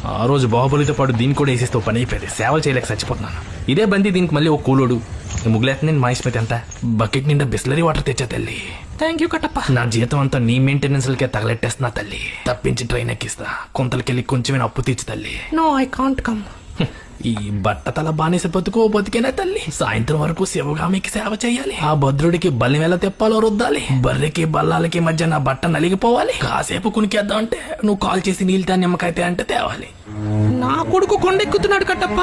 ఆ రోజు బాహుబలితో పాటు దీన్ని కూడా వేసేస్తే పని అయిపోయింది. సేవలు చేయలేక చచ్చిపోతున్నాను. ఇదే బంది దీనికి మళ్ళీ ఒక కూలోడు. ముగ్గులేత నేను మాయిస్మిత్ ఎంత బకెట్ నిండా బిస్లరీ వాటర్ తెచ్చా తల్లి. Thank you Kattappa. నా జీతం అంతా నీ మెయింటెనెన్స్లకే తగలెట్టేస్తున్నా తల్లి. తప్పించి ట్రైన్ ఎక్కిస్తా. కొంతలకెళ్ళి కొంచెమే అప్పు తీర్చి తల్లి. No I can't come. ఈ బట్టతల బానిస బతుకో బతికేనా తల్లి. సాయంత్రం వరకు శివగామికి సేవ చేయాలి. ఆ భద్రుడికి బల్లి ఎలా తెప్పాలో రుద్దాలి. బర్రెకి బల్లాలకి మధ్య నా బట్ట నలిగిపోవాలి. కాసేపు కునికేద్దాం అంటే నువ్వు కాల్ చేసి నీళ్ళతో నిమ్మకాయ అంటే తేవాలి. నా కొడుకు కొండెక్కుతున్నాడు కట్టప్ప.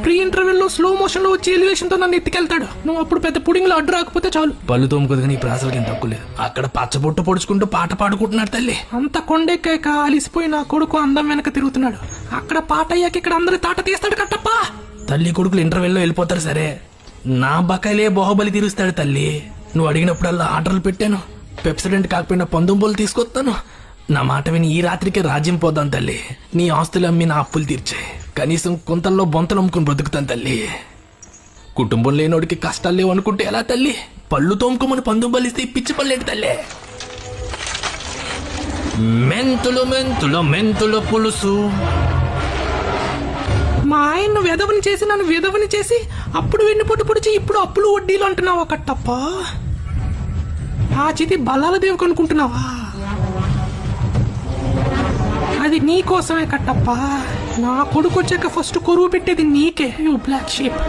ప్రీ ఇంటర్వెల్ లో స్లో మోషన్ లో వచ్చి ఎలివేషన్ తో నన్ను ఎత్తుకెళ్తాడు. నువ్వు అప్పుడు పెద్ద పుడింగ్ లో అడ్డు రాకపోతే చాలు. పళ్ళు తోముకుది నీ ప్రాసలకి ఏం తక్కువ లేదు. అక్కడ పచ్చబొట్టు పొడుచుకుంటూ పాట పాడుకుంటున్నాడు తల్లి. అంత కొండెక్కాక అలిసిపోయి నా కొడుకు అందం వెనక తిరుగుతున్నాడు. అక్కడ పాట అయ్యాక ఇక్కడ అందరి తాట తీస్తాడు కట్టప్ప. తల్లి కొడుకులు ఇంటర్వెల్ లో వెళ్ళిపోతారు సరే, నా బకాయిలే బాహుబలి తీరుస్తాడు తల్లి. నువ్వు అడిగినప్పుడల్లా ఆర్డర్లు పెట్టాను. పెప్సిడెంట్ కాకపోయినా పందుంబోలు తీసుకొస్తాను. నా మాట విని ఈ రాత్రికే రాజ్యం పోదాం తల్లి. నీ ఆస్తులు అమ్మి నా అప్పులు తీర్చాయి. కనీసం కొంతల్లో బొంతలు అమ్ముకుని బ్రతుకుతాను తల్లి. కుటుంబం లేనోడికి కష్టాలు లేవు అనుకుంటే ఎలా తల్లి? పళ్ళు తోముకోమని పందుంబలు ఇస్తే పిచ్చి పళ్ళేంటి తల్లి? మెంతులు మెంతులు మెంతుల పులుసు. మా ఆయన్ను వెధవని చేసి నన్ను విధవని చేసి అప్పుడు వెన్నుపోటు పొడిచి ఇప్పుడు అప్పులు వడ్డీలు అంటున్నావా కట్టప్ప? ఆ చితి బలాల దేవుకు అనుకుంటున్నావా? అది నీకోసమే కట్టప్ప. నా కొడుకు వచ్చాక ఫస్ట్ కొరువు పెట్టేది నీకే. You black sheep.